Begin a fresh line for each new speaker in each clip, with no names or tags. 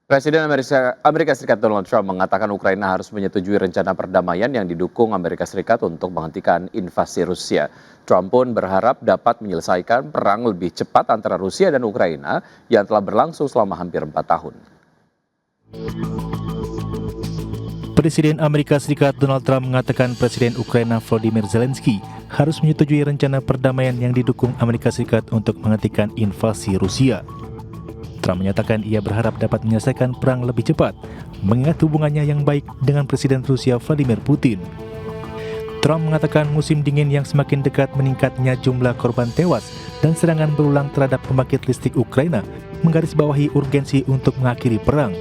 Presiden Amerika Serikat Donald Trump mengatakan Ukraina harus menyetujui rencana perdamaian yang didukung Amerika Serikat untuk menghentikan invasi Rusia. Trump pun berharap dapat menyelesaikan perang lebih cepat antara Rusia dan Ukraina yang telah berlangsung selama hampir 4 tahun.
Presiden Amerika Serikat Donald Trump mengatakan Presiden Ukraina Volodymyr Zelensky harus menyetujui rencana perdamaian yang didukung Amerika Serikat untuk menghentikan invasi Rusia. Trump menyatakan ia berharap dapat menyelesaikan perang lebih cepat, mengingat hubungannya yang baik dengan Presiden Rusia Vladimir Putin. Trump mengatakan musim dingin yang semakin dekat meningkatnya jumlah korban tewas dan serangan berulang terhadap pembangkit listrik Ukraina menggarisbawahi urgensi untuk mengakhiri perang.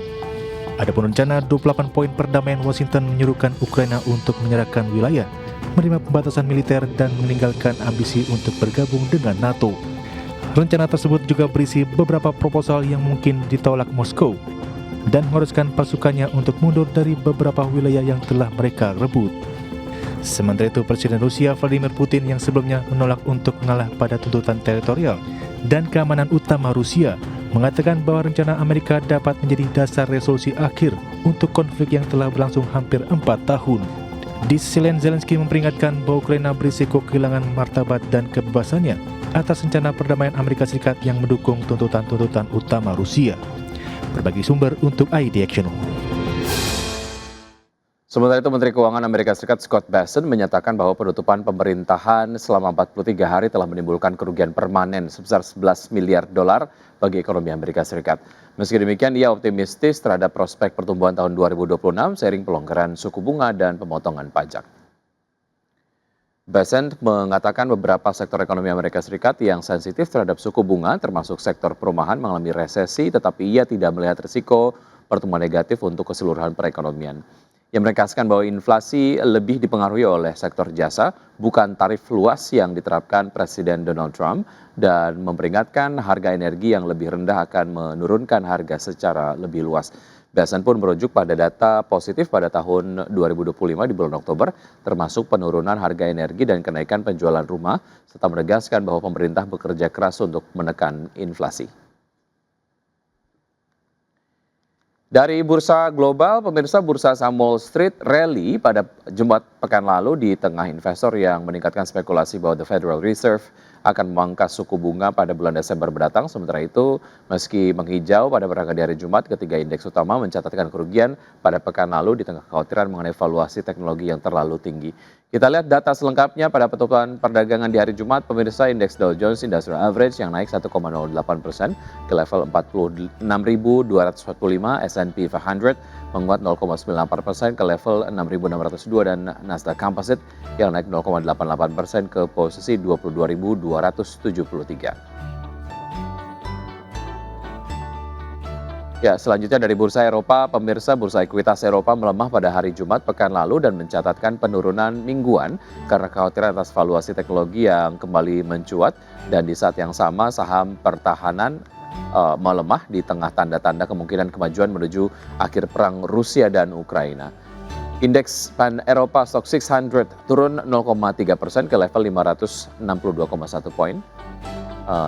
Adapun rencana 28 poin perdamaian Washington menyuruhkan Ukraina untuk menyerahkan wilayah, menerima pembatasan militer dan meninggalkan ambisi untuk bergabung dengan NATO. Rencana tersebut juga berisi beberapa proposal yang mungkin ditolak Moskow dan mengharuskan pasukannya untuk mundur dari beberapa wilayah yang telah mereka rebut. Sementara itu, Presiden Rusia Vladimir Putin yang sebelumnya menolak untuk mengalah pada tuntutan teritorial dan keamanan utama Rusia mengatakan bahwa rencana Amerika dapat menjadi dasar resolusi akhir untuk konflik yang telah berlangsung hampir 4 tahun. Di sisi lain, Zelensky memperingatkan bahwa Ukraina berisiko kehilangan martabat dan kebebasannya atas rencana perdamaian Amerika Serikat yang mendukung tuntutan-tuntutan utama Rusia. Berbagi sumber untuk ID Action.
Sementara itu, Menteri Keuangan Amerika Serikat Scott Bessent menyatakan bahwa penutupan pemerintahan selama 43 hari telah menimbulkan kerugian permanen sebesar 11 miliar dolar bagi ekonomi Amerika Serikat. Meski demikian, ia optimistis terhadap prospek pertumbuhan tahun 2026 seiring pelonggaran suku bunga dan pemotongan pajak. Bessent mengatakan beberapa sektor ekonomi Amerika Serikat yang sensitif terhadap suku bunga, termasuk sektor perumahan, mengalami resesi, tetapi ia tidak melihat risiko pertumbuhan negatif untuk keseluruhan perekonomian. Ia menegaskan bahwa inflasi lebih dipengaruhi oleh sektor jasa, bukan tarif luas yang diterapkan Presiden Donald Trump, dan memperingatkan harga energi yang lebih rendah akan menurunkan harga secara lebih luas. Bessent pun merujuk pada data positif pada tahun 2025 di bulan Oktober, termasuk penurunan harga energi dan kenaikan penjualan rumah, serta menegaskan bahwa pemerintah bekerja keras untuk menekan inflasi. Dari bursa global, pemirsa, bursa saham Wall Street rally pada Jumat pekan lalu di tengah investor yang meningkatkan spekulasi bahwa The Federal Reserve akan memangkas suku bunga pada bulan Desember mendatang. Sementara itu, meski menghijau pada perdagangan di hari Jumat, ketiga indeks utama mencatatkan kerugian pada pekan lalu di tengah kekhawatiran mengenai valuasi teknologi yang terlalu tinggi. Kita lihat data selengkapnya pada penutupan perdagangan di hari Jumat. Pemirsa, indeks Dow Jones Industrial Average yang naik 1,08% ke level 46.245, S&P 500 menguat 0,94% ke level 6.602 dan Nasdaq Composite yang naik 0,88% ke posisi 22.273. Ya, selanjutnya dari bursa Eropa, pemirsa, bursa ekuitas Eropa melemah pada hari Jumat pekan lalu dan mencatatkan penurunan mingguan karena kekhawatiran atas valuasi teknologi yang kembali mencuat, dan di saat yang sama saham pertahanan melemah di tengah tanda-tanda kemungkinan kemajuan menuju akhir perang Rusia dan Ukraina. Indeks Pan Eropa Stoxx 600 turun 0,3% ke level 562,1 poin.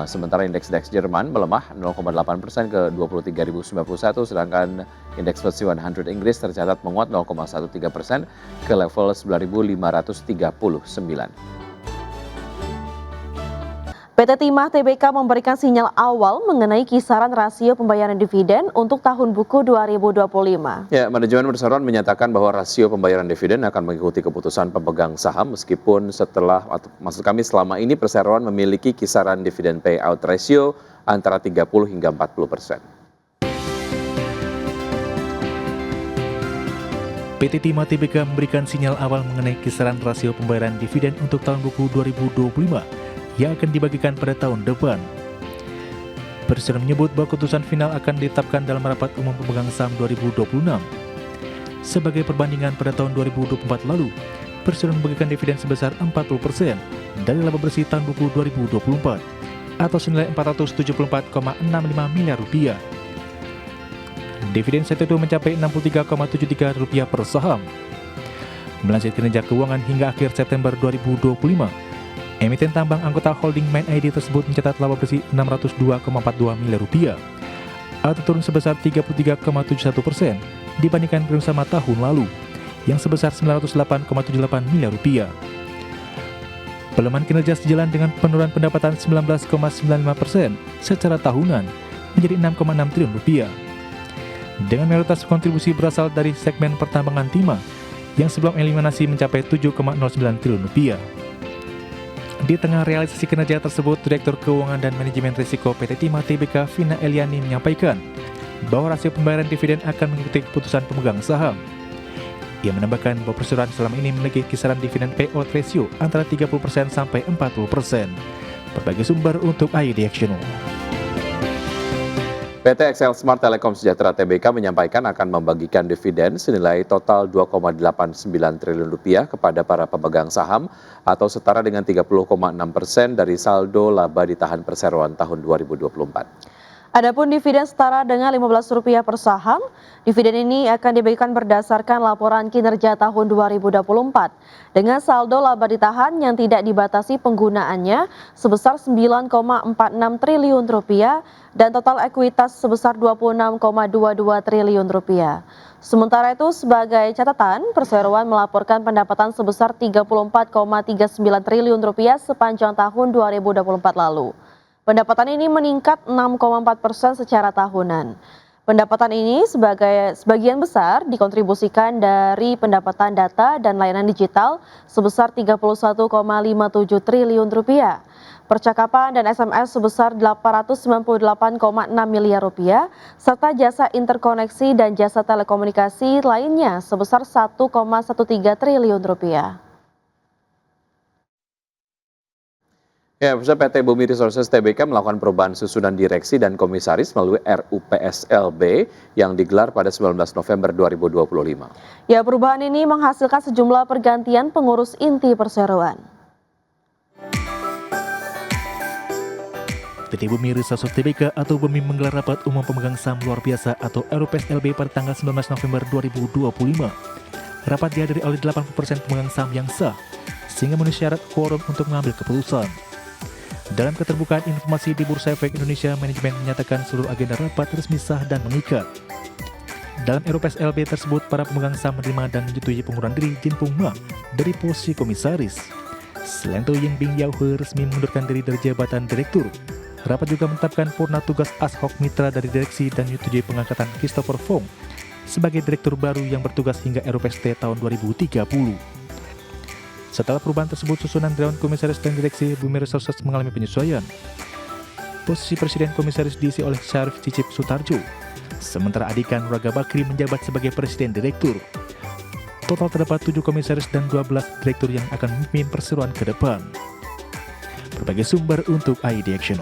Sementara indeks DAX Jerman melemah 0,8% ke 23.091, sedangkan indeks FTSE 100 Inggris tercatat menguat 0,13% ke level 9.539.
PT Timah Tbk memberikan sinyal awal mengenai kisaran rasio pembayaran dividen untuk tahun buku 2025.
Ya, manajemen perseroan menyatakan bahwa rasio pembayaran dividen akan mengikuti keputusan pemegang saham, meskipun selama ini perseroan memiliki kisaran dividen payout ratio antara 30 hingga 40%.
PT Timah Tbk memberikan sinyal awal mengenai kisaran rasio pembayaran dividen untuk tahun buku 2025 yang akan dibagikan pada tahun depan. Presiden menyebut bahwa keputusan final akan ditetapkan dalam rapat umum pemegang saham 2026. Sebagai perbandingan pada tahun 2024 lalu, Presiden membagikan dividen sebesar 40% dari laba bersih tahun buku 2024 atau senilai 474,65 miliar rupiah. Dividen saat itu mencapai Rp63,73 per saham. Melansir kinerja keuangan hingga akhir September 2025, emiten tambang anggota holding Main ID tersebut mencatat laba bersih Rp602,42 miliar. atau turun sebesar 33,71% dibandingkan periode sama tahun lalu, yang sebesar 908,78 miliar rupiah. Pelemahan kinerja sejalan dengan penurunan pendapatan 19,95% secara tahunan menjadi 6,6 triliun rupiah. Dengan mayoritas kontribusi berasal dari segmen pertambangan timah yang sebelum eliminasi mencapai 7,09 triliun rupiah. Di tengah realisasi kinerja tersebut, Direktur Keuangan dan Manajemen Risiko PT Timah Tbk Vina Eliani menyampaikan bahwa rasio pembayaran dividen akan mengikuti keputusan pemegang saham. Ia menambahkan bahwa perseroan selama ini memiliki kisaran dividen payout ratio antara 30% sampai 40%. Berbagai sumber untuk ID Action.
PT Excel Smart Telekom Sejahtera Tbk menyampaikan akan membagikan dividen senilai total 2,89 triliun rupiah kepada para pemegang saham atau setara dengan 30,6% dari saldo laba ditahan perseroan tahun 2024.
Adapun dividen setara dengan Rp15 per saham, dividen ini akan dibagikan berdasarkan laporan kinerja tahun 2024 dengan saldo laba ditahan yang tidak dibatasi penggunaannya sebesar Rp9,46 triliun dan total ekuitas sebesar Rp26,22 triliun. Sementara itu, sebagai catatan, perseroan melaporkan pendapatan sebesar Rp34,39 triliun sepanjang tahun 2024 lalu. Pendapatan ini meningkat 6,4% secara tahunan. Pendapatan ini sebagian besar dikontribusikan dari pendapatan data dan layanan digital sebesar Rp31,57 triliun, percakapan dan SMS sebesar Rp898,6 miliar, serta jasa interkoneksi dan jasa telekomunikasi lainnya sebesar Rp1,13 triliun.
Ya, PT Bumi Resources Tbk melakukan perubahan susunan direksi dan komisaris melalui RUPSLB yang digelar pada 19 November 2025.
Ya, perubahan ini menghasilkan sejumlah pergantian pengurus inti perseroan.
PT Bumi Resources Tbk atau Bumi menggelar rapat umum pemegang saham luar biasa atau RUPSLB pada tanggal 19 November 2025. Rapat dihadiri oleh 80% pemegang saham yang sah, sehingga memenuhi syarat quorum untuk mengambil keputusan. Dalam keterbukaan informasi di Bursa Efek Indonesia, manajemen menyatakan seluruh agenda rapat resmi sah dan mengikat. Dalam RUPSLB tersebut, para pemegang saham menerima dan menyetujui pengunduran diri Jin Pung Ma dari posisi komisaris. Selain itu, Ying Bing Yao He resmi mengundurkan diri dari jabatan direktur. Rapat juga menetapkan purna tugas ad hoc mitra dari direksi dan menyetujui pengangkatan Christopher Fong sebagai direktur baru yang bertugas hingga RUPST tahun 2030. Setelah perubahan tersebut, susunan Dewan Komisaris dan Direksi Bumi Resources mengalami penyesuaian. Posisi Presiden Komisaris diisi oleh Syarif Cicip Sutarjo, sementara Adikan Raga Bakri menjabat sebagai Presiden Direktur. Total terdapat 7 komisaris dan 12 direktur yang akan memimpin perseroan ke depan. Berbagai sumber untuk ID Action.